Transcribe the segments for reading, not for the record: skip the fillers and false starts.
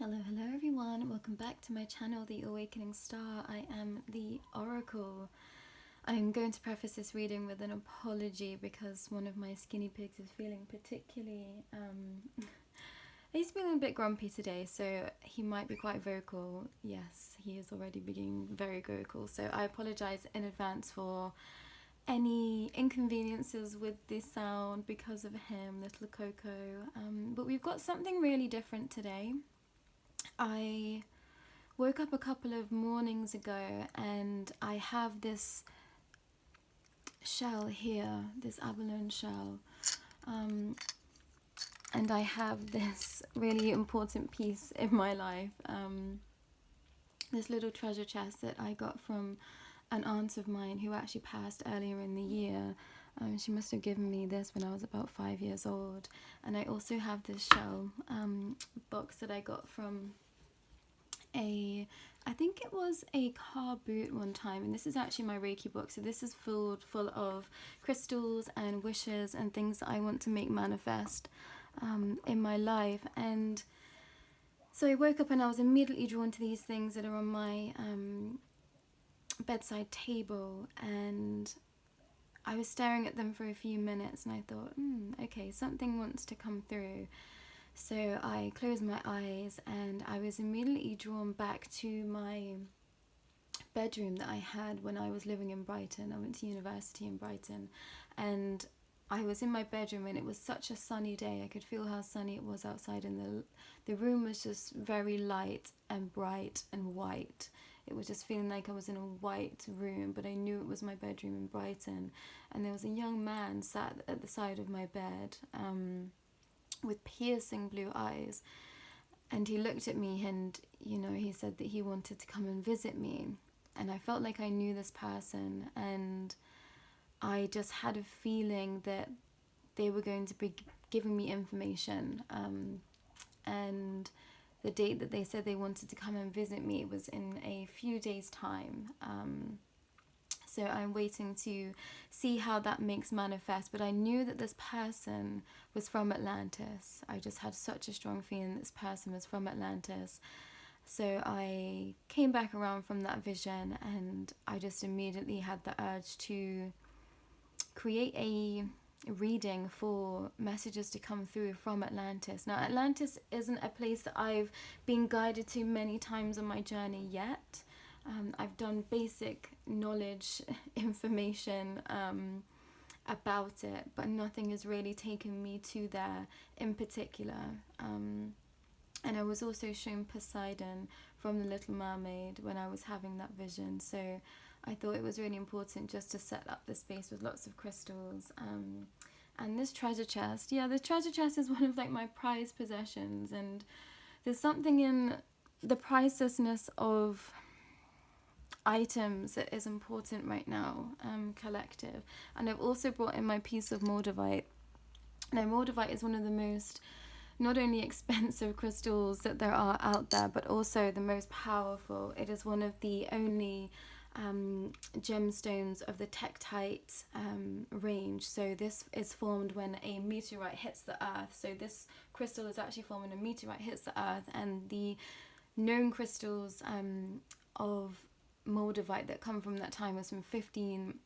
Hello everyone, welcome back to my channel, The Awakening Star. I am the Oracle. I'm going to preface this reading with an apology because one of my skinny pigs is feeling particularly, he's feeling a bit grumpy today, so he might be quite vocal. Yes, he is already being very vocal, so I apologize in advance for any inconveniences with the sound because of him, little Coco. But we've got something really different today. I woke up a couple of mornings ago and I have this shell here, this abalone shell, and I have this really important piece in my life, this little treasure chest that I got from an aunt of mine who actually passed earlier in the year. She must have given me this when I was about 5 years old. And I also have this shell box that I got from I think it was a car boot one time, and this is actually my Reiki book. So this is full of crystals and wishes and things that I want to make manifest in my life. And so I woke up and I was immediately drawn to these things that are on my bedside table, and I was staring at them for a few minutes and I thought, okay, something wants to come through. So I closed my eyes and I was immediately drawn back to my bedroom that I had when I was living in Brighton. I went to university in Brighton, and I was in my bedroom and it was such a sunny day. I could feel how sunny it was outside, and the room was just very light and bright and white. It was just feeling like I was in a white room, but I knew it was my bedroom in Brighton. And there was a young man sat at the side of my bed, with piercing blue eyes, and he looked at me and he said that he wanted to come and visit me, and I felt like I knew this person, and I just had a feeling that they were going to be giving me information, and the date that they said they wanted to come and visit me was in a few days' time. So I'm waiting to see how that makes manifest. But I knew that this person was from Atlantis. I just had such a strong feeling this person was from Atlantis. So I came back around from that vision, and I just immediately had the urge to create a reading for messages to come through from Atlantis. Now, Atlantis isn't a place that I've been guided to many times on my journey yet. I've done basic knowledge information about it, but nothing has really taken me to there in particular. And I was also shown Poseidon from The Little Mermaid when I was having that vision. So I thought it was really important just to set up the space with lots of crystals. And this treasure chest, this treasure chest is one of my prized possessions. And there's something in the pricelessness of items that is important right now, collective. And I've also brought in my piece of moldavite. Now, moldavite is one of the most not only expensive crystals that there are out there, but also the most powerful. It is one of the only gemstones of the tektite range. So this is formed when a meteorite hits the earth. So this crystal is actually formed when a meteorite hits the earth, and the known crystals of moldavite that come from that time was from 15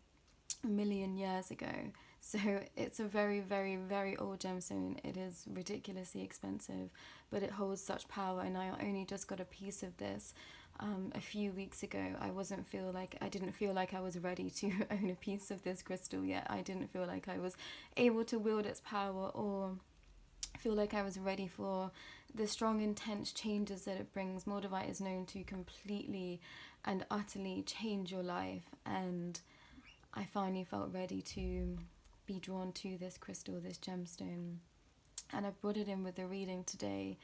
million years ago. So it's a very, very, very old gemstone. It is ridiculously expensive, but it holds such power, and I only just got a piece of this a few weeks ago. I didn't feel like I was ready to own a piece of this crystal yet. I didn't feel like I was able to wield its power, or feel like I was ready for the strong, intense changes that it brings. Moldavite is known to completely and utterly change your life, and I finally felt ready to be drawn to this crystal, this gemstone, and I brought it in with the reading today.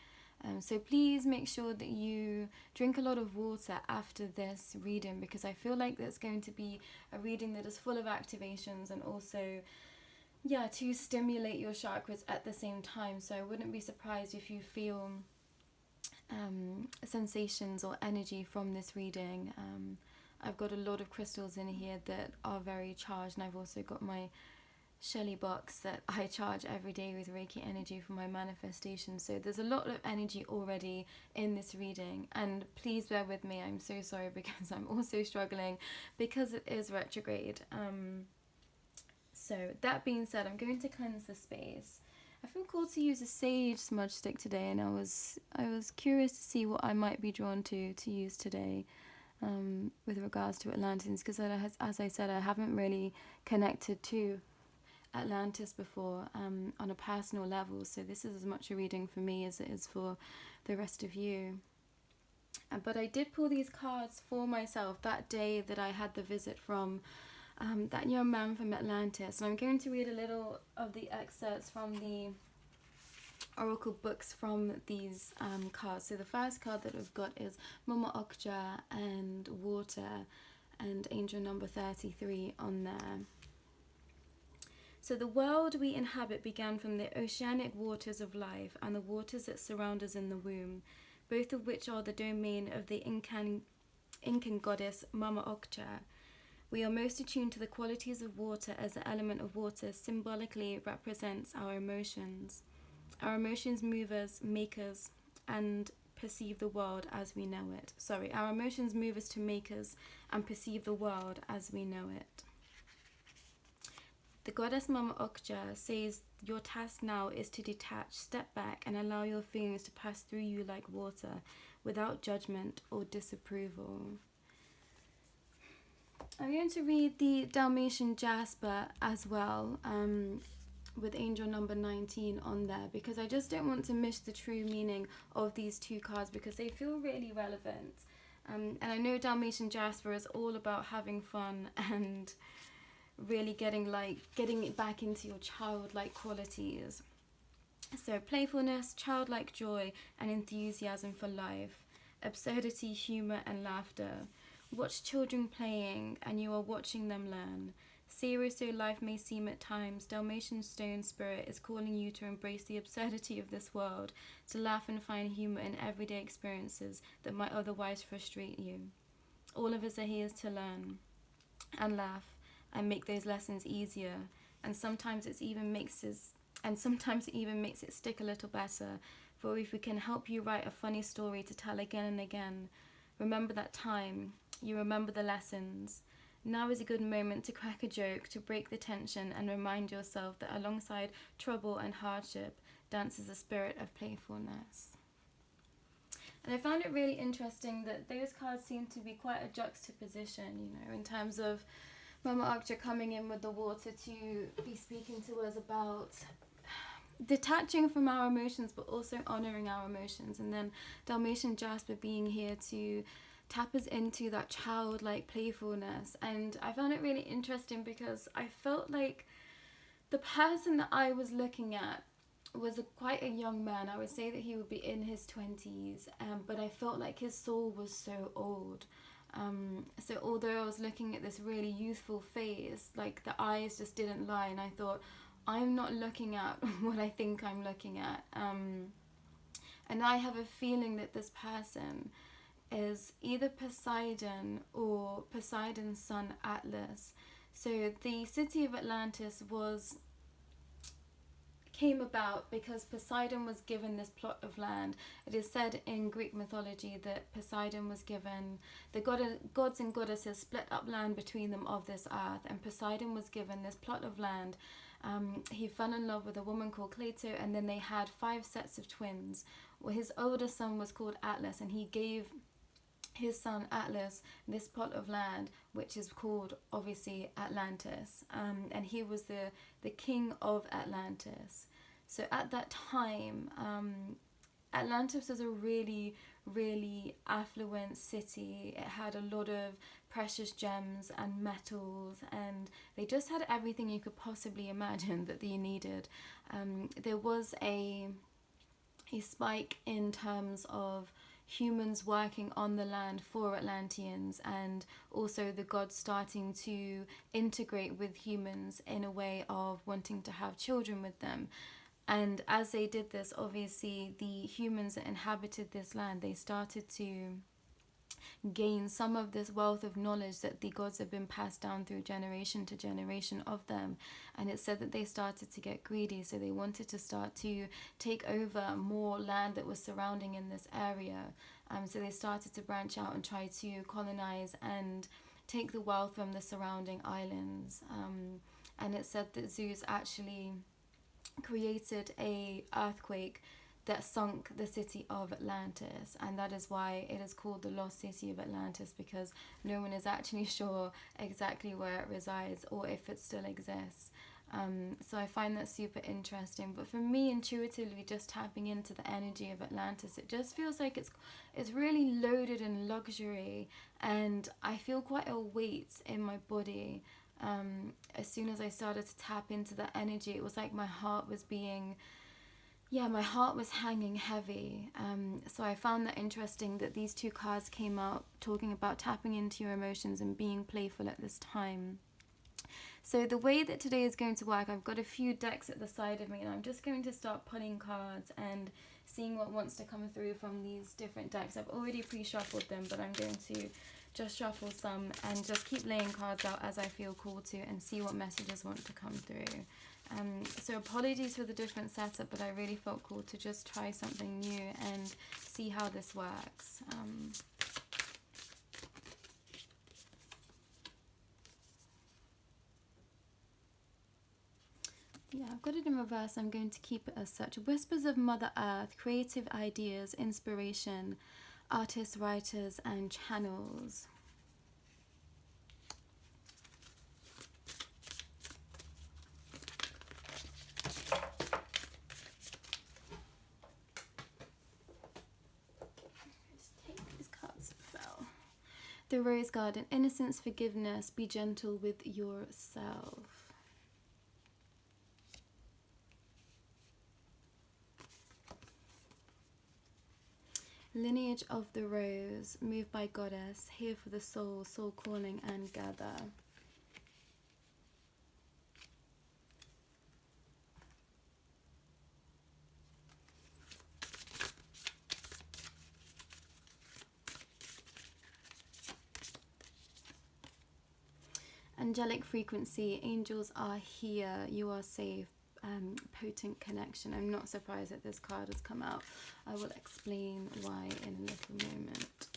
So please make sure that you drink a lot of water after this reading, because I feel like there's going to be a reading that is full of activations and also to stimulate your chakras at the same time. So I wouldn't be surprised if you feel sensations or energy from this reading. I've got a lot of crystals in here that are very charged, and I've also got my Shelly box that I charge every day with Reiki energy for my manifestation. So there's a lot of energy already in this reading, and please bear with me. I'm so sorry because I'm also struggling because it is retrograde. So that being said, I'm going to cleanse the space. I feel called to use a sage smudge stick today, and I was curious to see what I might be drawn to use today. With regards to Atlantis, because as I said, I haven't really connected to Atlantis before on a personal level, so this is as much a reading for me as it is for the rest of you. But I did pull these cards for myself that day that I had the visit from that young man from Atlantis, and I'm going to read a little of the excerpts from the oracle books from these cards. So the first card that we've got is Mama Okja and water and angel number 33 on there. So the world we inhabit began from the oceanic waters of life and the waters that surround us in the womb, both of which are the domain of the Incan goddess Mama Okja. We are most attuned to the qualities of water, as the element of water symbolically represents our emotions. Our emotions move us, make us, and perceive the world as we know it. Our emotions move us to make us and perceive the world as we know it. The goddess Mama Okja says your task now is to detach, step back, and allow your feelings to pass through you like water, without judgment or disapproval. I'm going to read the Dalmatian Jasper as well, with angel number 19 on there, because I just don't want to miss the true meaning of these two cards because they feel really relevant. And I know Dalmatian Jasper is all about having fun and really getting it back into your childlike qualities. So playfulness, childlike joy, and enthusiasm for life, absurdity, humor, and laughter. Watch children playing, and you are watching them learn. Serious though life may seem at times, Dalmatian stone spirit is calling you to embrace the absurdity of this world, to laugh and find humor in everyday experiences that might otherwise frustrate you. All of us are here to learn and laugh and make those lessons easier, and sometimes it even makes it stick a little better. For if we can help you write a funny story to tell again and again, remember that time, you remember the lessons. Now is a good moment to crack a joke, to break the tension and remind yourself that alongside trouble and hardship dances a spirit of playfulness. And I found it really interesting that those cards seem to be quite a juxtaposition, in terms of Mama Okja coming in with the water to be speaking to us about detaching from our emotions but also honouring our emotions, and then Dalmatian Jasper being here to tap us into that childlike playfulness. And I found it really interesting because I felt like the person that I was looking at was quite a young man. I would say that he would be in his 20s, but I felt like his soul was so old. So although I was looking at this really youthful face, like the eyes just didn't lie, and I thought, I'm not looking at what I think I'm looking at. And I have a feeling that this person is either Poseidon or Poseidon's son Atlas. So the city of Atlantis came about because Poseidon was given this plot of land. It is said in Greek mythology that Poseidon was given, the gods and goddesses split up land between them of this earth, and Poseidon was given this plot of land. He fell in love with a woman called Cleito, and then they had 5 sets of twins. Well, his older son was called Atlas, and he gave his son Atlas this plot of land, which is called obviously Atlantis, and he was the king of Atlantis. So at that time, Atlantis was a really, really affluent city. It had a lot of precious gems and metals, and they just had everything you could possibly imagine that you needed. There was a spike in terms of humans working on the land for Atlanteans, and also the gods starting to integrate with humans in a way of wanting to have children with them. And as they did this, obviously the humans that inhabited this land, they started to gain some of this wealth of knowledge that the gods have been passed down through generation to generation of them. And it said that they started to get greedy, so they wanted to start to take over more land that was surrounding in this area. So they started to branch out and try to colonize and take the wealth from the surrounding islands. And it said that Zeus actually created a earthquake that sunk the city of Atlantis, and that is why it is called the lost city of Atlantis, because no one is actually sure exactly where it resides or if it still exists. So I find that super interesting. But for me, intuitively, just tapping into the energy of Atlantis, it just feels like it's really loaded in luxury, and I feel quite a weight in my body. As soon as I started to tap into the energy, it was like my heart was hanging heavy. So I found that interesting that these two cards came out talking about tapping into your emotions and being playful at this time. So the way that today is going to work, I've got a few decks at the side of me, and I'm just going to start pulling cards and seeing what wants to come through from these different decks. I've already pre-shuffled them, but I'm going to just shuffle some and just keep laying cards out as I feel called to, and see what messages want to come through. So apologies for the different setup, but I really felt called to just try something new and see how this works. Yeah, I've got it in reverse. I'm going to keep it as such. Whispers of Mother Earth, creative ideas, inspiration, artists, writers, and channels. Let's take these cards. Fell. The Rose Garden, innocence, forgiveness, be gentle with yourself. Lineage of the Rose, moved by Goddess, here for the soul, soul calling and gather. Angelic frequency, angels are here, you are safe. Potent connection. I'm not surprised that this card has come out. I will explain why in a little moment.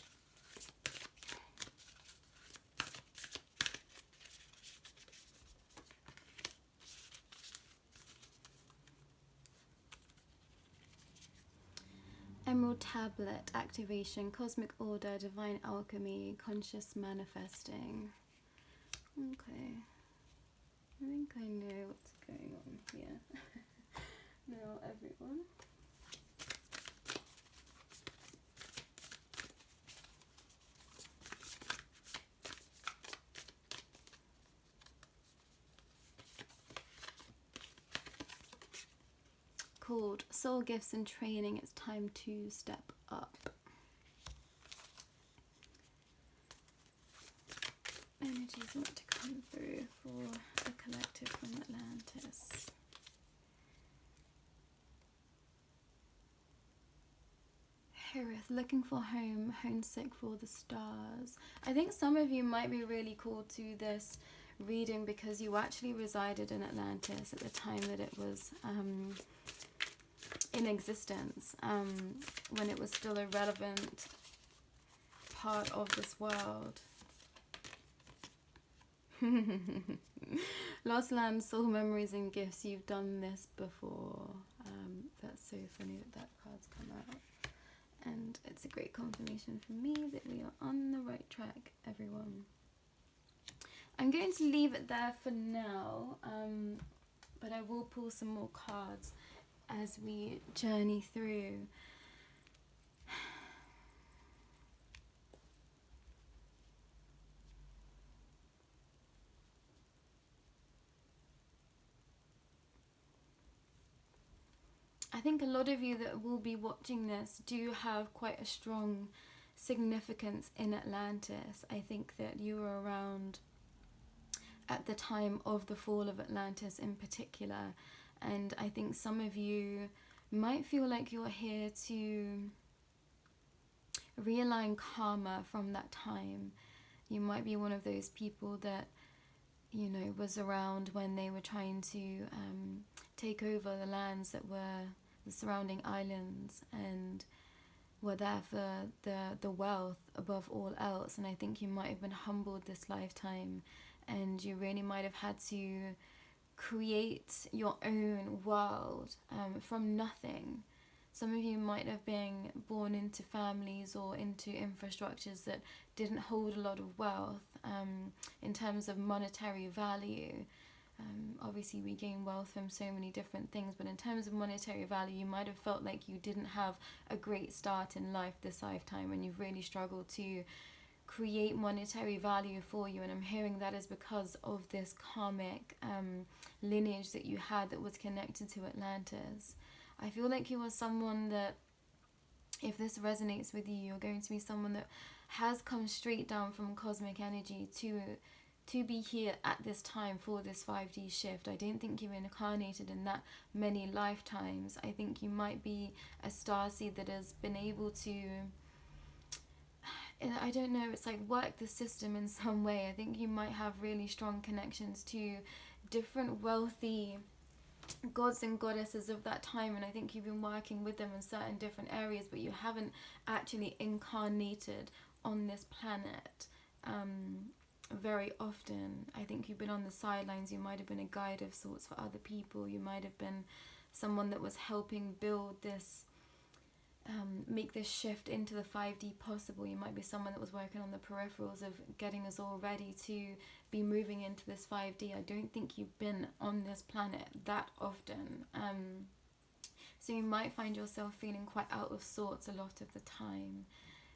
Emerald Tablet, activation, cosmic order, divine alchemy, conscious manifesting. Okay. I think I know what's going on here. Now, everyone. Called Soul Gifts and Training, it's time to step up. Energies want to come through for the collective from Atlantis. Herith, looking for home, homesick for the stars. I think some of you might be really called to this reading because you actually resided in Atlantis at the time that it was in existence, when it was still a relevant part of this world. Lost land, soul memories and gifts. You've done this before. That's so funny that card's come out. And it's a great confirmation for me that we are on the right track, everyone. I'm going to leave it there for now, but I will pull some more cards as we journey through. I think a lot of you that will be watching this do have quite a strong significance in Atlantis. I think that you were around at the time of the fall of Atlantis in particular, and I think some of you might feel like you're here to realign karma from that time. You might be one of those people that, you know, was around when they were trying to take over the lands that were the surrounding islands, and were there for the wealth above all else. And I think you might have been humbled this lifetime, and you really might have had to create your own world from nothing. Some of you might have been born into families or into infrastructures that didn't hold a lot of wealth in terms of monetary value. Obviously, we gain wealth from so many different things, but in terms of monetary value, you might have felt like you didn't have a great start in life this lifetime, and you've really struggled to create monetary value for you. And I'm hearing that is because of this karmic lineage that you had that was connected to Atlantis. I feel like you are someone that, if this resonates with you, you're going to be someone that has come straight down from cosmic energy to be here at this time for this 5D shift. I don't think you've incarnated in that many lifetimes. I think you might be a starseed that has been able to, I don't know, it's like work the system in some way. I think you might have really strong connections to different wealthy gods and goddesses of that time, and I think you've been working with them in certain different areas, but you haven't actually incarnated on this planet very often. I think you've been on the sidelines. You might have been a guide of sorts for other people. You might have been someone that was helping build this, make this shift into the 5D possible. You might be someone that was working on the peripherals of getting us all ready to be moving into this 5D. I don't think you've been on this planet that often. So you might find yourself feeling quite out of sorts a lot of the time.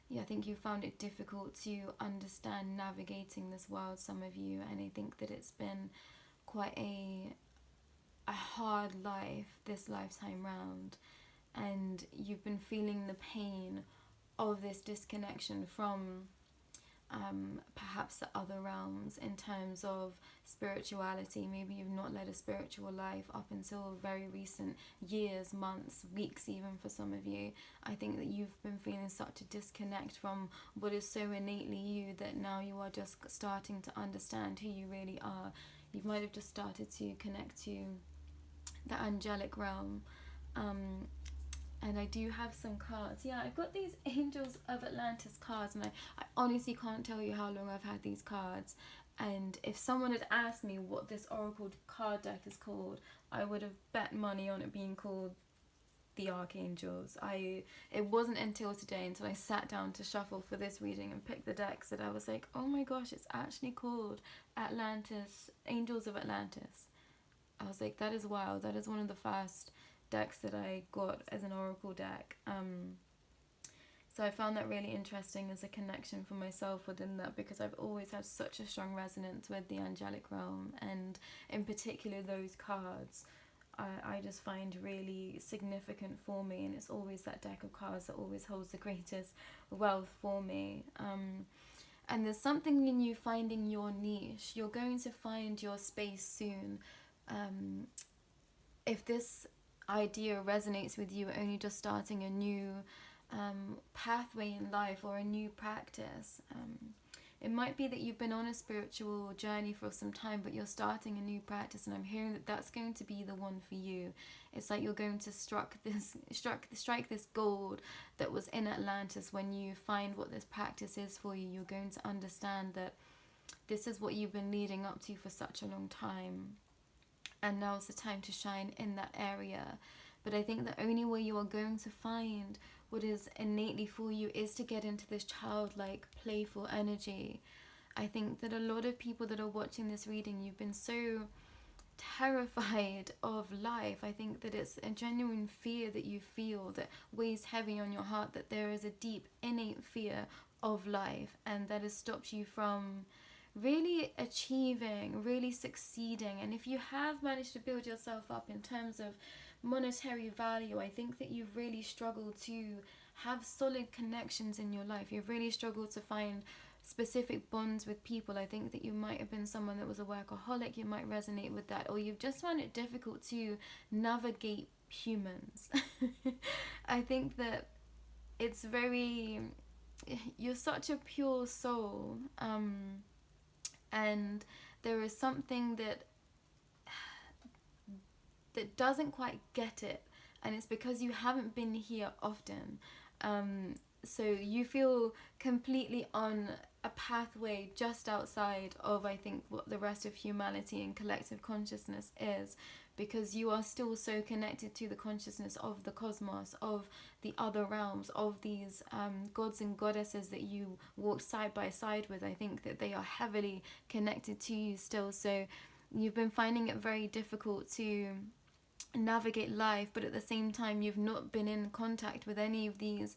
Yeah, I think you found it difficult to understand navigating this world, some of you, and I think that it's been quite a hard life this lifetime round, and you've been feeling the pain of this disconnection from perhaps the other realms in terms of spirituality. Maybe you've not led a spiritual life up until very recent years, months, weeks even for some of you. I think that you've been feeling such a disconnect from what is so innately you that now you are just starting to understand who you really are. You might have just started to connect to the angelic realm. And I do have some cards. Yeah, I've got these Angels of Atlantis cards, and I honestly can't tell you how long I've had these cards. And if someone had asked me what this Oracle card deck is called, I would have bet money on it being called the Archangels. It wasn't until today, until I sat down to shuffle for this reading and pick the decks, that I was like, oh my gosh, it's actually called Atlantis, Angels of Atlantis. I was like, that is wild. That is one of the first decks that I got as an oracle deck. So I found that really interesting as a connection for myself within that, because I've always had such a strong resonance with the angelic realm, and in particular those cards I just find really significant for me, and it's always that deck of cards that always holds the greatest wealth for me. And there's something in you finding your niche. You're going to find your space soon. If this idea resonates with you, only just starting a new pathway in life or a new practice, it might be that you've been on a spiritual journey for some time, but you're starting a new practice, and I'm hearing that that's going to be the one for you. It's like you're going to strike this gold that was in Atlantis. When you find what this practice is for you, you're going to understand that this is what you've been leading up to for such a long time, and now is the time to shine in that area. But I think the only way you are going to find what is innately for you is to get into this childlike, playful energy. I think that a lot of people that are watching this reading, you've been so terrified of life. I think that it's a genuine fear that you feel that weighs heavy on your heart, that there is a deep innate fear of life, and that has stopped you from really achieving, really succeeding. And if you have managed to build yourself up in terms of monetary value, I think that you've really struggled to have solid connections in your life. You've really struggled to find specific bonds with people. I think that you might have been someone that was a workaholic. You might resonate with that, or you've just found it difficult to navigate humans. I think that it's very you're such a pure soul, and there is something that doesn't quite get it, and it's because you haven't been here often. So you feel completely on a pathway just outside of, I think, what the rest of humanity and collective consciousness is, because you are still so connected to the consciousness of the cosmos, of the other realms, of these gods and goddesses that you walk side by side with. I think that they are heavily connected to you still. So you've been finding it very difficult to navigate life, but at the same time you've not been in contact with any of these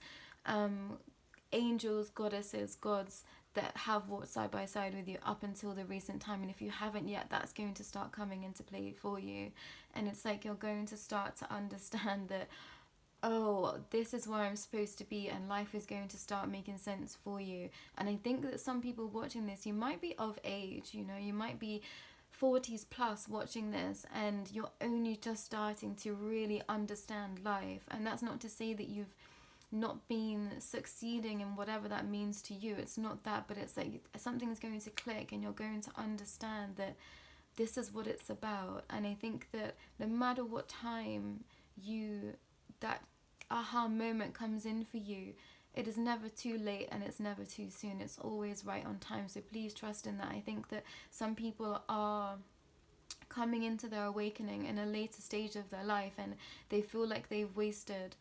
angels, goddesses, gods that have walked side by side with you up until the recent time. And if you haven't yet, that's going to start coming into play for you. And it's like you're going to start to understand that, oh, this is where I'm supposed to be, and life is going to start making sense for you. And I think that some people watching this, you might be of age, you know, you might be 40s plus watching this, and you're only just starting to really understand life. And that's not to say that you've not been succeeding in whatever that means to you. It's not that, but it's like something's going to click and you're going to understand that this is what it's about. And I think that no matter what time that aha moment comes in for you, it is never too late and it's never too soon. It's always right on time. So please trust in that. I think that some people are coming into their awakening in a later stage of their life, and they feel like they've wasted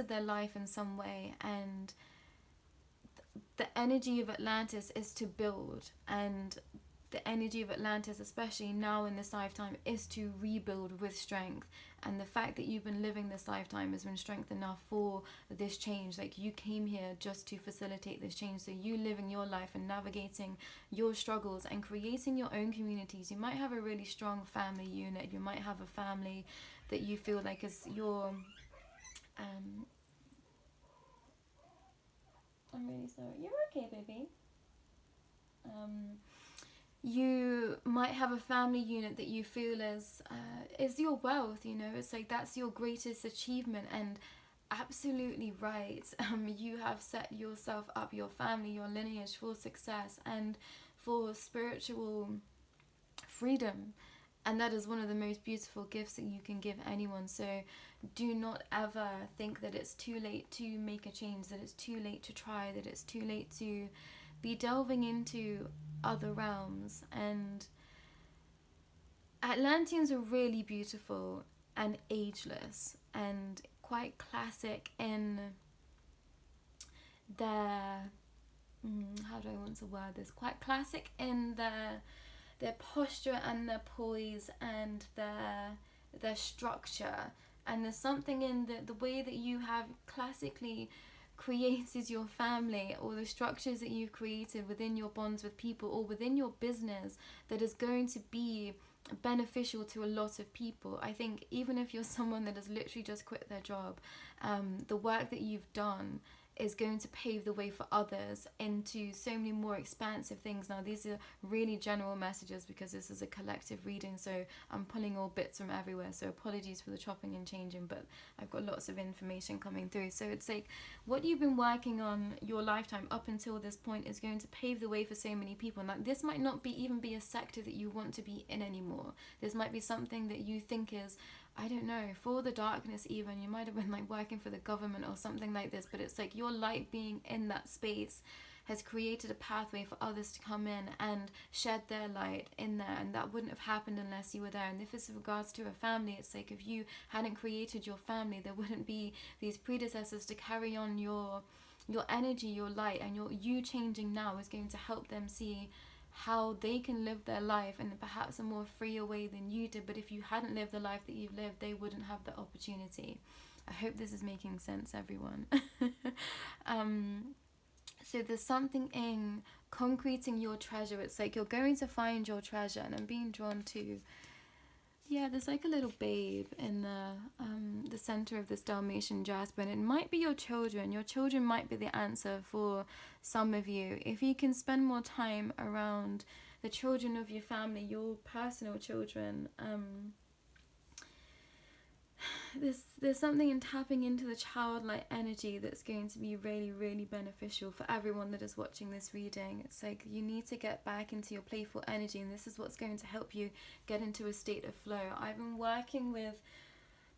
their life in some way. And the energy of Atlantis is to build, and the energy of Atlantis, especially now in this lifetime, is to rebuild with strength. And the fact that you've been living this lifetime has been strength enough for this change. Like, you came here just to facilitate this change. So you living your life and navigating your struggles and creating your own communities. You might have a really strong family unit. You might have a family that you feel like is your I'm really sorry. You're okay, baby. You might have a family unit that you feel is your wealth. You know, it's like that's your greatest achievement, and absolutely right. You have set yourself up, your family, your lineage, for success and for spiritual freedom. And that is one of the most beautiful gifts that you can give anyone. So do not ever think that it's too late to make a change, that it's too late to try, that it's too late to be delving into other realms. And Atlanteans are really beautiful and ageless and quite classic in their how do I want to word this? Quite classic in their posture and their poise and their structure. And there's something in the way that you have classically created your family, or the structures that you've created within your bonds with people or within your business, that is going to be beneficial to a lot of people. I think even if you're someone that has literally just quit their job, the work that you've done is going to pave the way for others into so many more expansive things. Now, these are really general messages because this is a collective reading, so I'm pulling all bits from everywhere, so apologies for the chopping and changing, but I've got lots of information coming through. So it's like what you've been working on your lifetime up until this point is going to pave the way for so many people. Now, this might not even be a sector that you want to be in anymore. This might be something that you think is, I don't know, for the darkness even. You might have been like working for the government or something like this, but it's like your light being in that space has created a pathway for others to come in and shed their light in there, and that wouldn't have happened unless you were there. And if it's with regards to a family, it's like if you hadn't created your family, there wouldn't be these predecessors to carry on your energy, your light, and you changing now is going to help them see how they can live their life in perhaps a more freer way than you did. But if you hadn't lived the life that you've lived, they wouldn't have the opportunity. I hope this is making sense, everyone. So there's something in concreting your treasure. It's like you're going to find your treasure, and I'm being drawn to, yeah, there's like a little babe in the center of this Dalmatian jasper, and it might be your children. Your children might be the answer for some of you. If you can spend more time around the children of your family, your personal children, there's something in tapping into the childlike energy that's going to be really, really beneficial for everyone that is watching this reading. It's like you need to get back into your playful energy, and this is what's going to help you get into a state of flow. I've been working with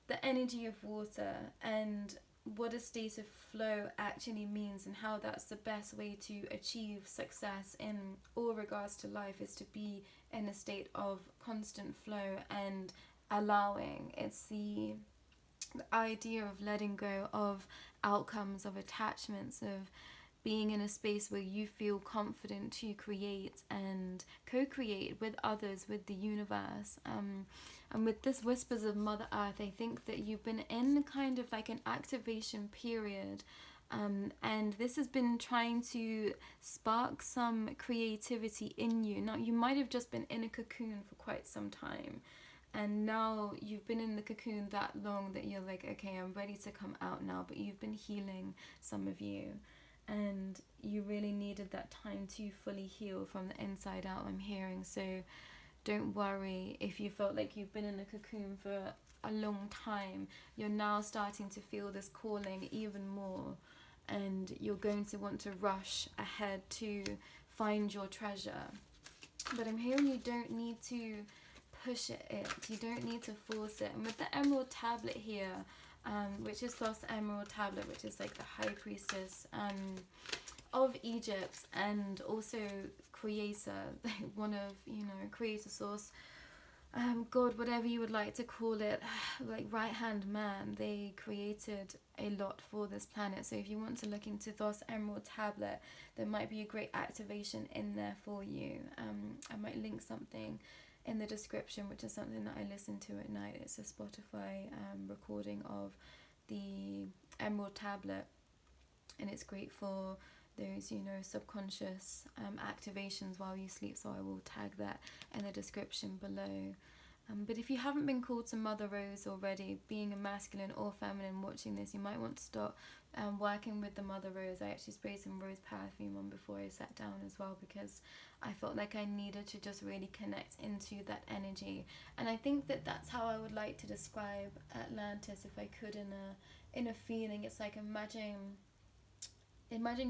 the energy of water and what a state of flow actually means, and how that's the best way to achieve success in all regards to life, is to be in a state of constant flow and allowing. It's the idea of letting go of outcomes, of attachments, of being in a space where you feel confident to create and co-create with others, with the universe. And with this Whispers of Mother Earth, I think that you've been in kind of like an activation period, and this has been trying to spark some creativity in you. Now, you might have just been in a cocoon for quite some time, and now you've been in the cocoon that long that you're like, okay, I'm ready to come out now. But you've been healing, some of you, and you really needed that time to fully heal from the inside out, I'm hearing. So don't worry if you felt like you've been in a cocoon for a long time. You're now starting to feel this calling even more, and you're going to want to rush ahead to find your treasure. But I'm hearing you don't need to push it. You don't need to force it. And with the emerald tablet here, which is Star's emerald tablet, which is like the high priestess of Egypt, and also creator, one of, creator, source, God, whatever you would like to call it, like right hand man. They created a lot for this planet. So if you want to look into Thoth's emerald tablet, there might be a great activation in there for you. I might link something in the description, which is something that I listen to at night. It's a Spotify recording of the emerald tablet, and it's great for those, subconscious activations while you sleep. So I will tag that in the description below. But if you haven't been called to Mother Rose already, being a masculine or feminine watching this, you might want to start working with the Mother Rose. I actually sprayed some rose perfume on before I sat down as well, because I felt like I needed to just really connect into that energy. And I think that that's how I would like to describe Atlantis, if I could, in a feeling. It's like imagine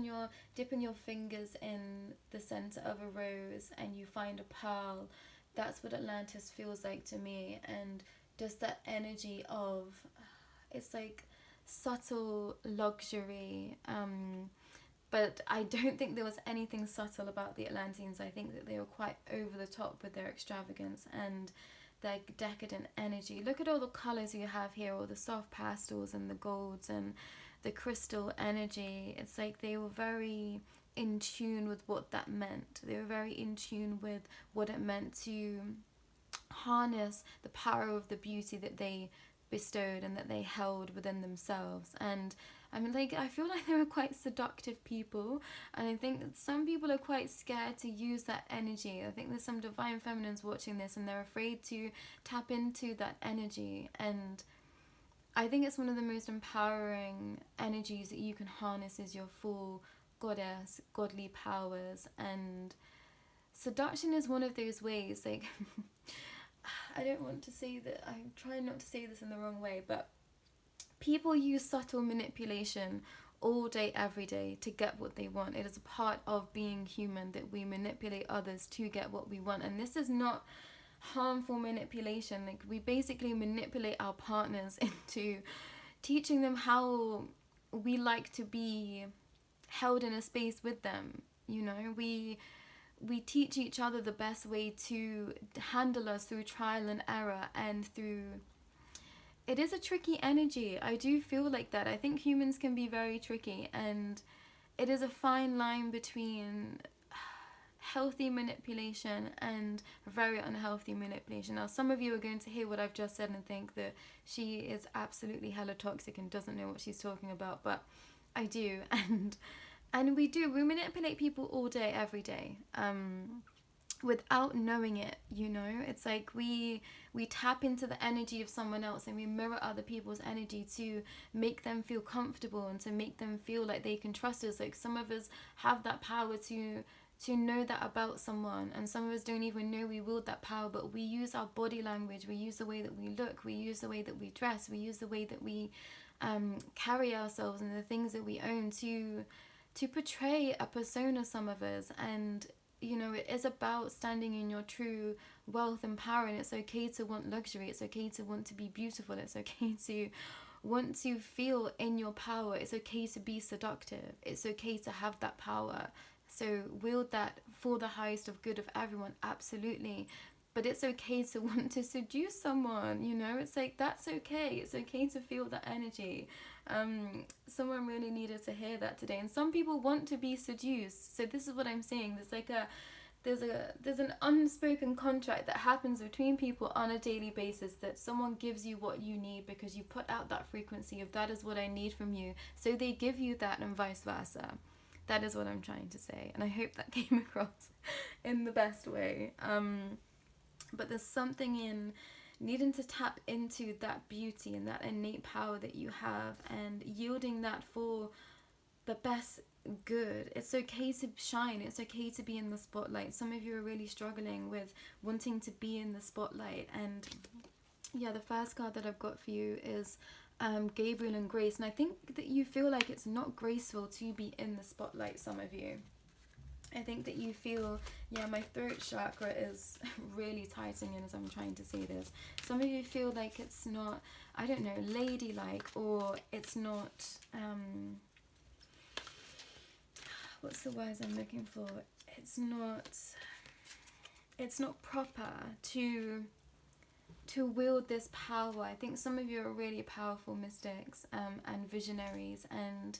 you're dipping your fingers in the center of a rose and you find a pearl. That's what Atlantis feels like to me. And just that energy of, it's like subtle luxury, but I don't think there was anything subtle about the Atlanteans. I think that they were quite over the top with their extravagance and their decadent energy. Look at all the colors you have here, all the soft pastels and the golds and the crystal energy. It's like they were very in tune with what that meant. They were very in tune with what it meant to harness the power of the beauty that they bestowed and that they held within themselves. And I mean, like, I feel like they were quite seductive people, and I think that some people are quite scared to use that energy. I think there's some divine feminines watching this and they're afraid to tap into that energy, and I think it's one of the most empowering energies that you can harness, is your full goddess, godly powers. And seduction is one of those ways, like, I don't want to say that, I'm trying not to say this in the wrong way, but people use subtle manipulation all day, every day, to get what they want. It is a part of being human that we manipulate others to get what we want. And this is not harmful manipulation. Like, we basically manipulate our partners into teaching them how we like to be held in a space with them. We teach each other the best way to handle us through trial and error, and through, it is a tricky energy. I do feel like that. I think humans can be very tricky, and it is a fine line between healthy manipulation and very unhealthy manipulation. Now, some of you are going to hear what I've just said and think that she is absolutely hella toxic and doesn't know what she's talking about, but I do. And we manipulate people all day, every day, without knowing it. It's like we tap into the energy of someone else, and we mirror other people's energy to make them feel comfortable and to make them feel like they can trust us. Like, some of us have that power to to know that about someone. And some of us don't even know we wield that power, but we use our body language, we use the way that we look, we use the way that we dress, we use the way that we carry ourselves and the things that we own to portray a persona, some of us. And you know, it is about standing in your true wealth and power, and it's okay to want luxury, it's okay to want to be beautiful, it's okay to want to feel in your power, it's okay to be seductive, it's okay to have that power. So wield that for the highest of good of everyone, absolutely. But it's okay to want to seduce someone, you know, it's like, that's okay. It's okay to feel that energy. Someone really needed to hear that today. And some people want to be seduced. So this is what I'm saying. There's an unspoken contract that happens between people on a daily basis, that someone gives you what you need because you put out that frequency of, that is what I need from you. So they give you that, and vice versa. That is what I'm trying to say. And I hope that came across in the best way. But there's something in needing to tap into that beauty and that innate power that you have, and yielding that for the best good. It's okay to shine. It's okay to be in the spotlight. Some of you are really struggling with wanting to be in the spotlight. And yeah, the first card that I've got for you is Gabriel and Grace. And I think that you feel like it's not graceful to be in the spotlight, some of you. I think that you feel, yeah, my throat chakra is really tightening as I'm trying to say this. Some of you feel like it's not, I don't know, ladylike, or it's not, what's the words I'm looking for? It's not proper to wield this power. I think some of you are really powerful mystics and visionaries, and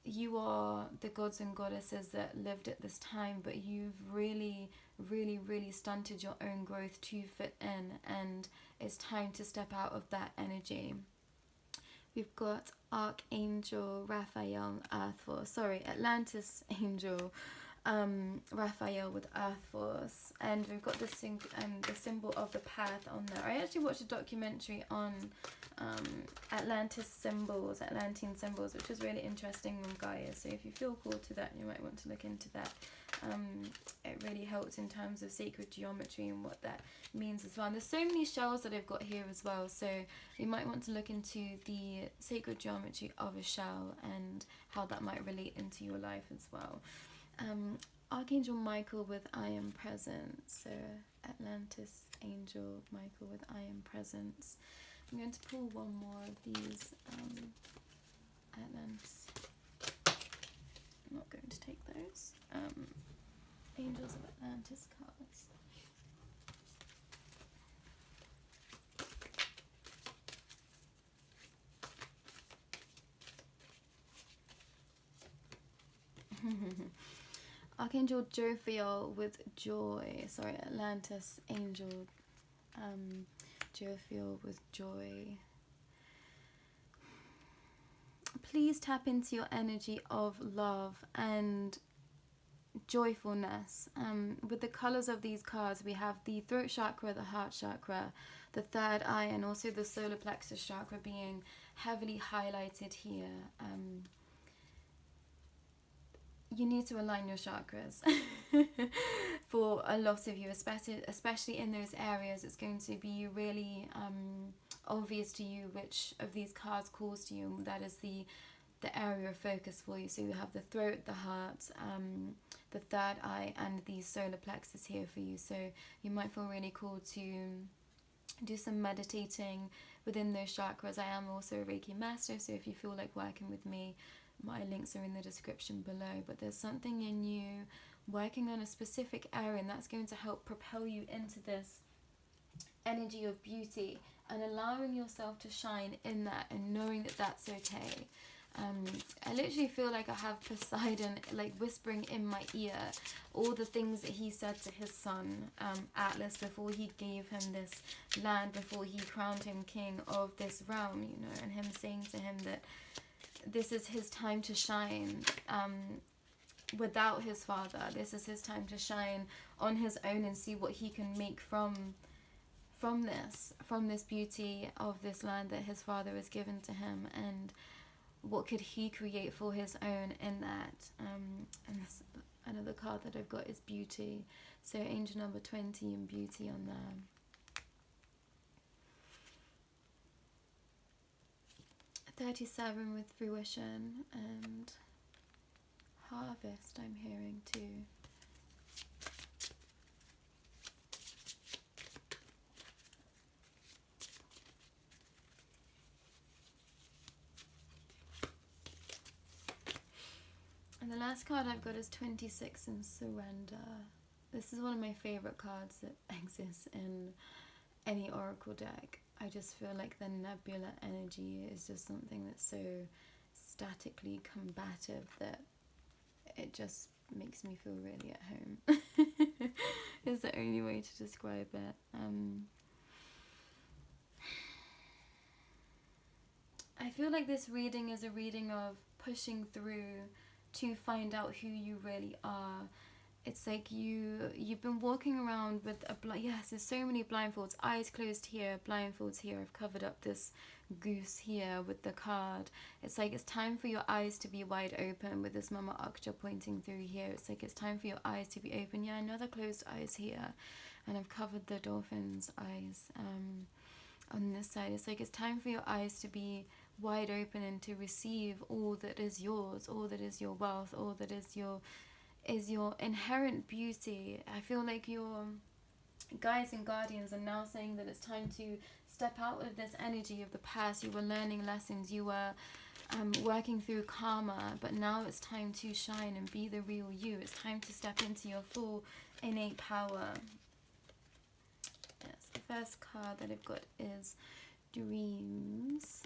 you are the gods and goddesses that lived at this time, but you've really, really, really stunted your own growth to fit in, and it's time to step out of that energy. We've got Archangel Raphael, Earth Force. Sorry, Atlantis Angel Raphael with Earth Force, and we've got the symbol of the path on there. I actually watched a documentary on Atlantean symbols, which was really interesting on Gaia. So if you feel called to that, you might want to look into that. It really helps in terms of sacred geometry and what that means as well. And there's so many shells that I've got here as well, so you might want to look into the sacred geometry of a shell and how that might relate into your life as well. Archangel Michael with I Am Present. So Atlantis Angel Michael with I Am Presence. I'm going to pull one more of these Atlantis. I'm not going to take those. Angels of Atlantis cards. Archangel Jophiel with joy. Sorry, Atlantis Angel Jophiel with joy. Please tap into your energy of love and joyfulness. With the colors of these cards, we have the throat chakra, the heart chakra, the third eye, and also the solar plexus chakra being heavily highlighted here. You need to align your chakras for a lot of you, especially in those areas. It's going to be really obvious to you which of these cards calls to you, and that is the area of focus for you. So you have the throat, the heart, the third eye, and the solar plexus here for you. So you might feel really called to do some meditating within those chakras. I am also a Reiki master, so if you feel like working with me, my links are in the description below. But there's something in you working on a specific area, and that's going to help propel you into this energy of beauty and allowing yourself to shine in that, and knowing that that's okay. I literally feel like I have Poseidon like whispering in my ear all the things that he said to his son Atlas before he gave him this land, before he crowned him king of this realm, you know, and him saying to him that this is his time to shine without his father. This is his time to shine on his own and see what he can make from this beauty of this land that his father has given to him, and what could he create for his own in that. And Another card that I've got is beauty. So angel number 20 and beauty on there. 37 with fruition and harvest I'm hearing too. And the last card I've got is 26 and surrender. This is one of my favourite cards that exists in any oracle deck. I just feel like the nebula energy is just something that's so statically combative that it just makes me feel really at home. Is the only way to describe it. I feel like this reading is a reading of pushing through to find out who you really are. It's like you've been walking around with yes, there's so many blindfolds, eyes closed here, blindfolds here. I've covered up this goose here with the card. It's like it's time for your eyes to be wide open with this Mama Aksha pointing through here. It's like it's time for your eyes to be open. Yeah, another closed eyes here, and I've covered the dolphin's eyes on this side. It's like it's time for your eyes to be wide open and to receive all that is yours, all that is your wealth, all that is your inherent beauty. I feel like your guides and guardians are now saying that it's time to step out of this energy of the past. You were learning lessons, you were working through karma, but now it's time to shine and be the real you. It's time to step into your full innate power. Yes, the first card that I've got is dreams.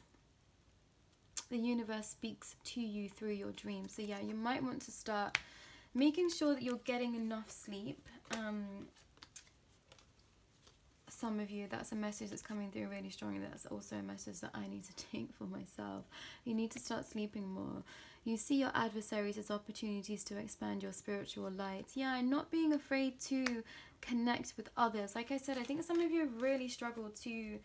The universe speaks to you through your dreams. So yeah, you might want to start making sure that you're getting enough sleep. Some of you, that's a message that's coming through really strongly. That's also a message that I need to take for myself. You need to start sleeping more. You see your adversaries as opportunities to expand your spiritual light. Yeah, and not being afraid to connect with others. Like I said, I think some of you have really struggled to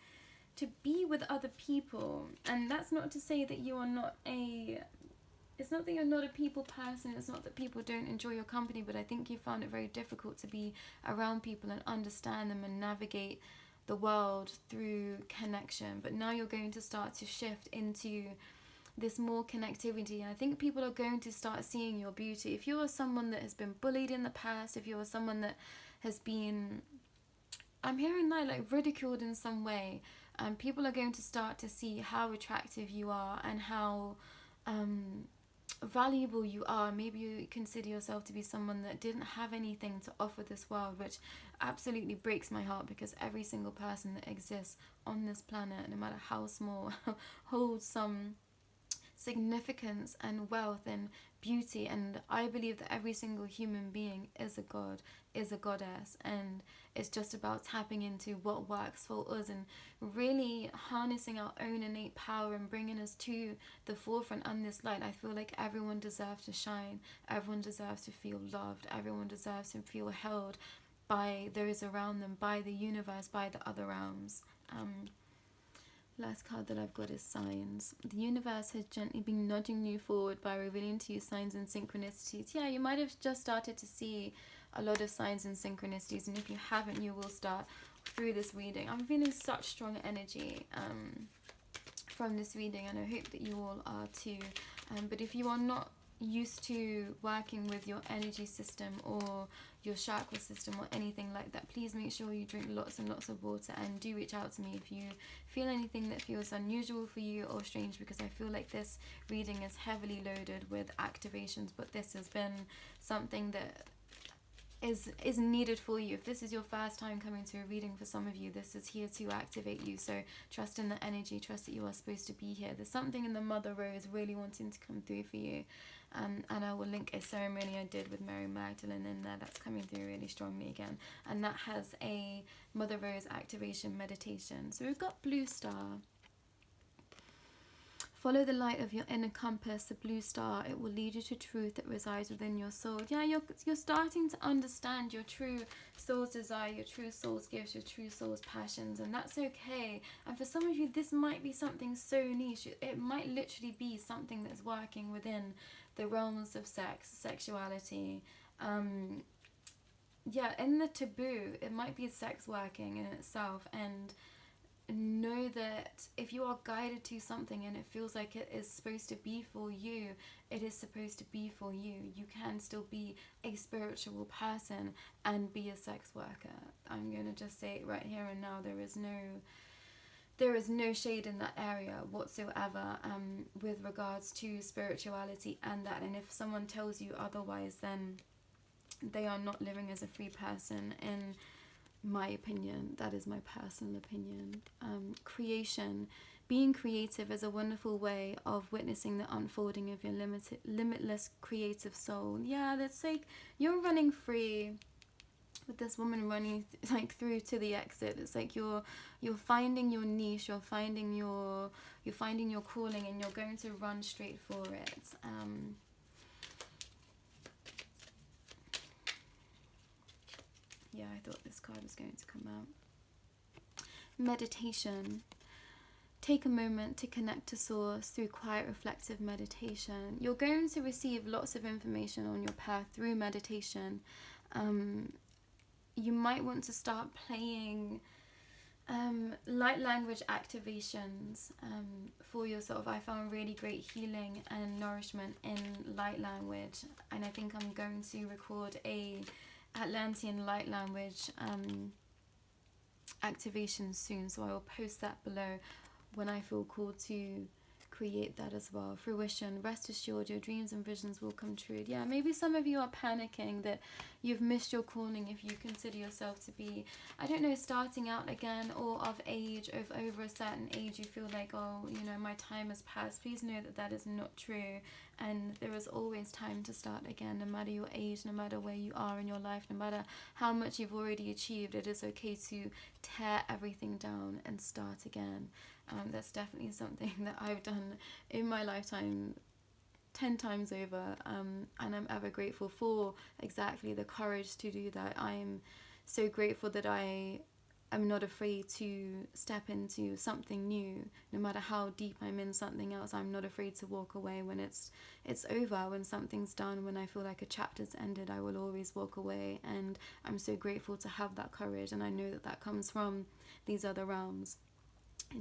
be with other people. And that's not to say that you are not it's not that you're not a people person, it's not that people don't enjoy your company, but I think you found it very difficult to be around people and understand them and navigate the world through connection. But now you're going to start to shift into this more connectivity, and I think people are going to start seeing your beauty. If you are someone that has been bullied in the past, if you are someone that has been, I'm hearing now, like ridiculed in some way, people are going to start to see how attractive you are and how valuable you are. Maybe you consider yourself to be someone that didn't have anything to offer this world, which absolutely breaks my heart, because every single person that exists on this planet, no matter how small, holds some significance and wealth and beauty. And I believe that every single human being is a god, is a goddess, and it's just about tapping into what works for us and really harnessing our own innate power and bringing us to the forefront on this light. I feel like everyone deserves to shine, everyone deserves to feel loved, everyone deserves to feel held by those around them, by the universe, by the other realms. Last card that I've got is signs. The universe has gently been nudging you forward by revealing to you signs and synchronicities. Yeah, you might have just started to see a lot of signs and synchronicities, and if you haven't, you will start through this reading. I'm feeling such strong energy from this reading, and I hope that you all are too. But if you are not used to working with your energy system or your chakra system or anything like that, please make sure you drink lots and lots of water, and do reach out to me if you feel anything that feels unusual for you or strange, because I feel like this reading is heavily loaded with activations, but this has been something that is needed for you. If this is your first time coming to a reading, for some of you, this is here to activate you. So trust in the energy, trust that you are supposed to be here. There's something in the Mother Rose really wanting to come through for you, and I will link a ceremony I did with Mary Magdalene in there that's coming through really strongly again, and that has a Mother Rose activation meditation. So we've got Blue Star. Follow the light of your inner compass, the blue star. It will lead you to truth that resides within your soul. Yeah, you're starting to understand your true soul's desire, your true soul's gifts, your true soul's passions, and that's okay. And for some of you, this might be something so niche. It might literally be something that's working within the realms of sex, sexuality, Yeah, in the taboo, it might be sex working in itself, and know that if you are guided to something and it feels like it is supposed to be for you, it is supposed to be for you. You can still be a spiritual person and be a sex worker. I'm going to just say it right here and now. There is no shade in that area whatsoever, with regards to spirituality and that. And if someone tells you otherwise, then they are not living as a free person, in my opinion. That is my personal opinion. Creation, being creative is a wonderful way of witnessing the unfolding of your limitless creative soul. Yeah, that's like you're running free with this woman running through to the exit. It's like you're finding your niche, you're finding your calling, and you're going to run straight for it. Yeah, I thought this card was going to come out. Meditation. Take a moment to connect to Source through quiet, reflective meditation. You're going to receive lots of information on your path through meditation. You might want to start playing light language activations for yourself. I found really great healing and nourishment in light language, and I think I'm going to record a Atlantean light language activation soon, so I will post that below when I feel called to create that as well. Fruition, rest assured your dreams and visions will come true. Yeah, maybe some of you are panicking that you've missed your calling if you consider yourself to be, I don't know, starting out again, or of age, of over a certain age you feel like, oh, you know, my time has passed. Please know that that is not true, and there is always time to start again, no matter your age, no matter where you are in your life, no matter how much you've already achieved. It is okay to tear everything down and start again. That's definitely something that I've done in my lifetime 10 times over, and I'm ever grateful for exactly the courage to do that. I'm so grateful that I am not afraid to step into something new. No matter how deep I'm in something else, I'm not afraid to walk away when it's over, when something's done, when I feel like a chapter's ended. I will always walk away, and I'm so grateful to have that courage, and I know that that comes from these other realms.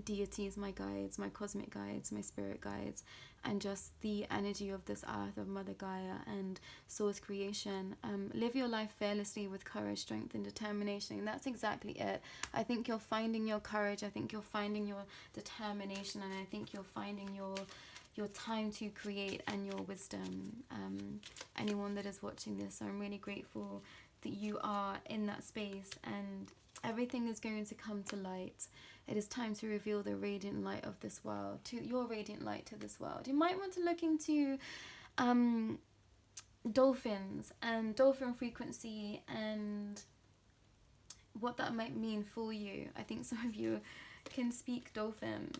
Deities, my guides, my cosmic guides, my spirit guides, and just the energy of this earth, of Mother Gaia and Source creation. Live your life fearlessly with courage, strength, and determination. And that's exactly it. I think you're finding your courage, I think you're finding your determination, and I think you're finding your time to create and your wisdom. Anyone that is watching this, I'm really grateful that you are in that space, and everything is going to come to light. It is time to reveal the radiant light of this world, to your radiant light to this world. You might want to look into dolphins and dolphin frequency and what that might mean for you. I think some of you can speak dolphin.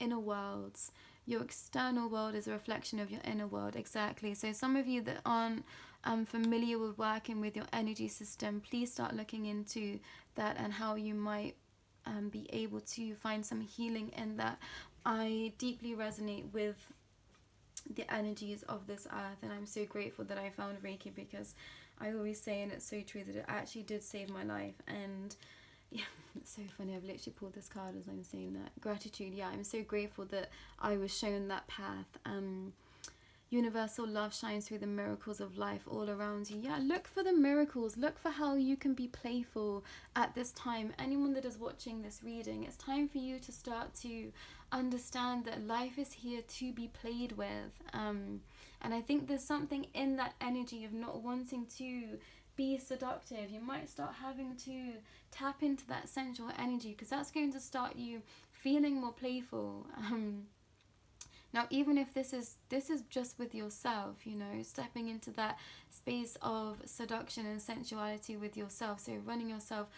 Inner worlds. Your external world is a reflection of your inner world. Exactly. So some of you that aren't familiar with working with your energy system, please start looking into that and how you might be able to find some healing in that. I deeply resonate with the energies of this earth, and I'm so grateful that I found Reiki, because I always say, and it's so true, that it actually did save my life. And yeah, it's so funny, I've literally pulled this card as I'm saying that. Gratitude. Yeah, I'm so grateful that I was shown that path. Universal love shines through the miracles of life all around you. Yeah, look for the miracles. Look for how you can be playful at this time. Anyone that is watching this reading, it's time for you to start to understand that life is here to be played with. And I think there's something in that energy of not wanting to be seductive. You might start having to tap into that sensual energy, because that's going to start you feeling more playful. Now, even if this is just with yourself, you know, stepping into that space of seduction and sensuality with yourself. So running yourself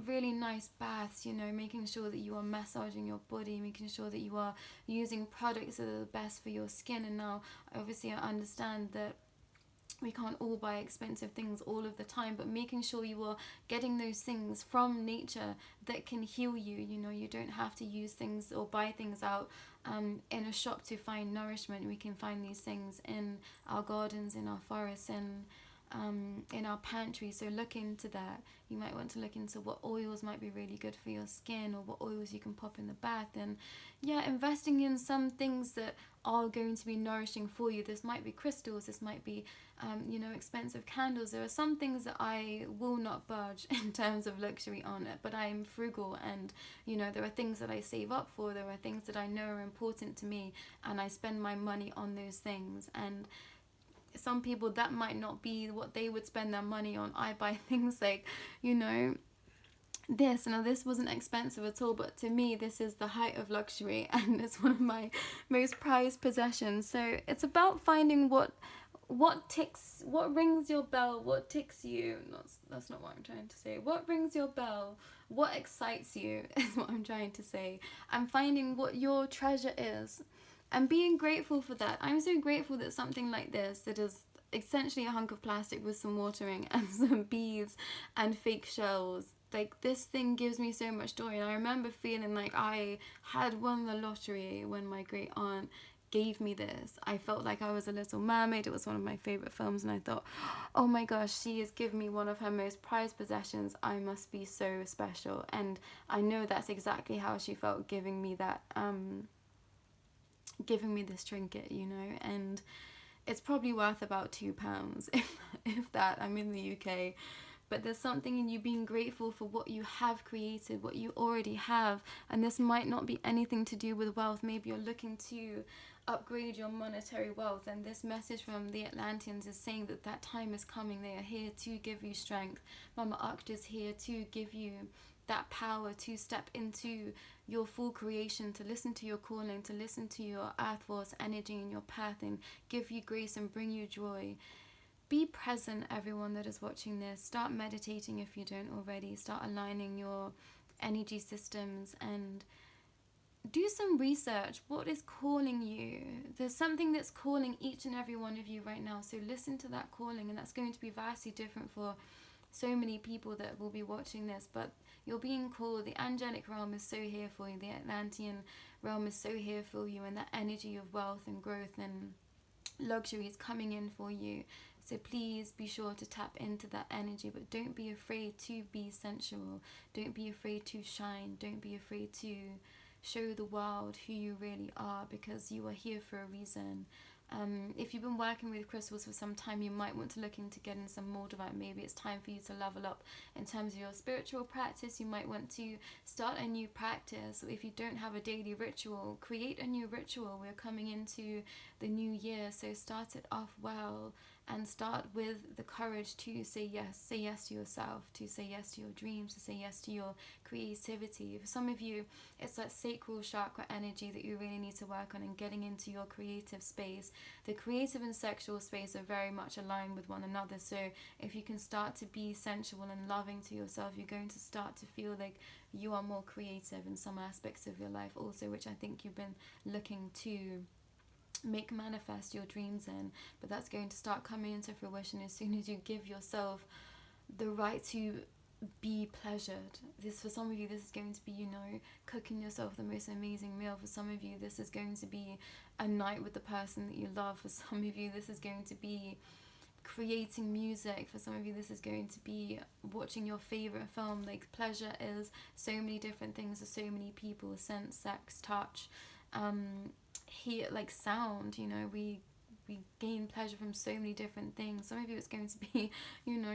really nice baths, you know, making sure that you are massaging your body, making sure that you are using products that are the best for your skin. And now, obviously, I understand that we can't all buy expensive things all of the time, but making sure you are getting those things from nature that can heal you. You know, you don't have to use things or buy things out in a shop to find nourishment. We can find these things in our gardens, in our forests, in our pantry. So look into that. You might want to look into what oils might be really good for your skin, or what oils you can pop in the bath. And yeah, investing in some things that are going to be nourishing for you. This might be crystals, this might be expensive candles. There are some things that I will not budge in terms of luxury on it, but I'm frugal, and there are things that I save up for, there are things that I know are important to me, and I spend my money on those things. And some people, that might not be what they would spend their money on. I buy things like this. Now, this wasn't expensive at all, but to me this is the height of luxury, and it's one of my most prized possessions. So it's about finding what rings your bell, what ticks you. That's not what I'm trying to say. What rings your bell, what excites you is what I'm trying to say. And finding what your treasure is, and being grateful for that. I'm so grateful that something like this, that is essentially a hunk of plastic with some watering and some beads and fake shells, like, this thing gives me so much joy. And I remember feeling like I had won the lottery when my great aunt gave me this. I felt like I was a little mermaid. It was one of my favorite films, and I thought, oh my gosh, she has given me one of her most prized possessions. I must be so special. And I know that's exactly how she felt giving me that, giving me this trinket, and it's probably worth about £2 if that. I'm in the UK. But there's something in you being grateful for what you have created, what you already have. And this might not be anything to do with wealth. Maybe you're looking to upgrade your monetary wealth. And this message from the Atlanteans is saying that that time is coming. They are here to give you strength. Mama Akht is here to give you that power to step into your full creation, to listen to your calling, to listen to your earth force energy in your path, and give you grace and bring you joy. Be present, everyone that is watching this. Start meditating if you don't already. Start aligning your energy systems and do some research. What is calling you? There's something that's calling each and every one of you right now. So listen to that calling, and that's going to be vastly different for so many people that will be watching this. But you're being called. The angelic realm is so here for you. The Atlantean realm is so here for you, and that energy of wealth and growth and luxury is coming in for you. So please be sure to tap into that energy, but don't be afraid to be sensual. Don't be afraid to shine. Don't be afraid to show the world who you really are, because you are here for a reason. If you've been working with crystals for some time, you might want to look into getting some Moldavite. Maybe it's time for you to level up in terms of your spiritual practice. You might want to start a new practice. If you don't have a daily ritual, create a new ritual. We're coming into the new year, so start it off well, and start with the courage to say yes to yourself, to say yes to your dreams, to say yes to your creativity. For some of you, it's that sacral chakra energy that you really need to work on, and getting into your creative space. The creative and sexual space are very much aligned with one another. So if you can start to be sensual and loving to yourself, you're going to start to feel like you are more creative in some aspects of your life also, which I think you've been looking to make manifest your dreams in. But that's going to start coming into fruition as soon as you give yourself the right to be pleasured. This, for some of you, this is going to be, cooking yourself the most amazing meal. For some of you, this is going to be a night with the person that you love. For some of you, this is going to be creating music. For some of you, this is going to be watching your favorite film. Like, pleasure is so many different things to so many people. Sense, sex, touch, hear, like sound. We gain pleasure from so many different things. Some of you, it's going to be,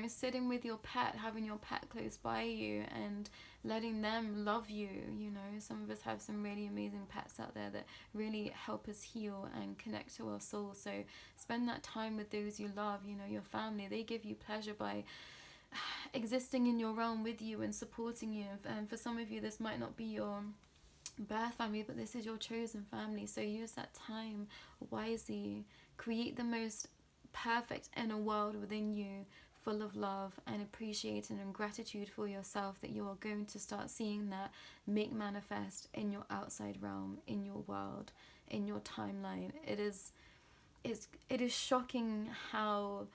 sitting with your pet, having your pet close by you and letting them love you. Some of us have some really amazing pets out there that really help us heal and connect to our soul. So spend that time with those you love, your family. They give you pleasure by existing in your realm with you and supporting you. And for some of you, this might not be your birth family, but this is your chosen family. So use that time wisely. Create the most perfect inner world within you, full of love and appreciation and gratitude for yourself, that you are going to start seeing that make manifest in your outside realm, in your world, in your timeline. It is shocking how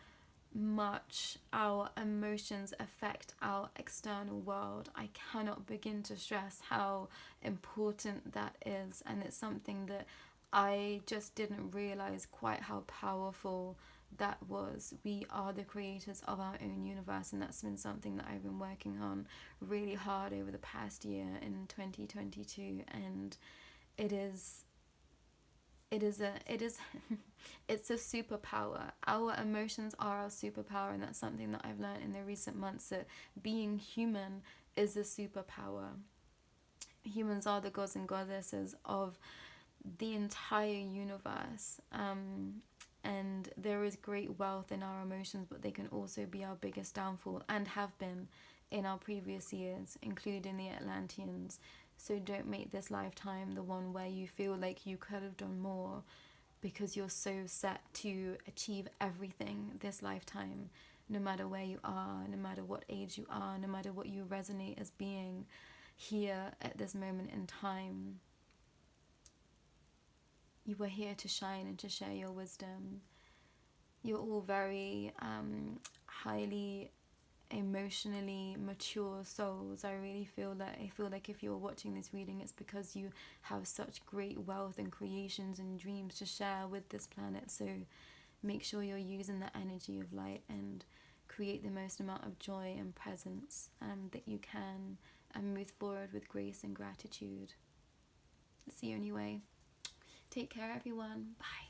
much our emotions affect our external world. I cannot begin to stress how important that is, and it's something that I just didn't realize quite how powerful that was. We are the creators of our own universe, and that's been something that I've been working on really hard over the past year in 2022, and it is it's a superpower. Our emotions are our superpower, and that's something that I've learned in the recent months, that being human is a superpower. Humans are the gods and goddesses of the entire universe, and there is great wealth in our emotions, but they can also be our biggest downfall, and have been in our previous years, including the Atlanteans. So don't make this lifetime the one where you feel like you could have done more, because you're so set to achieve everything this lifetime, no matter where you are, no matter what age you are, no matter what you resonate as being here at this moment in time. You are here to shine and to share your wisdom. You're all very highly emotionally mature souls. I feel like if you're watching this reading, it's because you have such great wealth and creations and dreams to share with this planet. So make sure you're using the energy of light and create the most amount of joy and presence that you can, and move forward with grace and gratitude. It's the only way. Take care, everyone. Bye.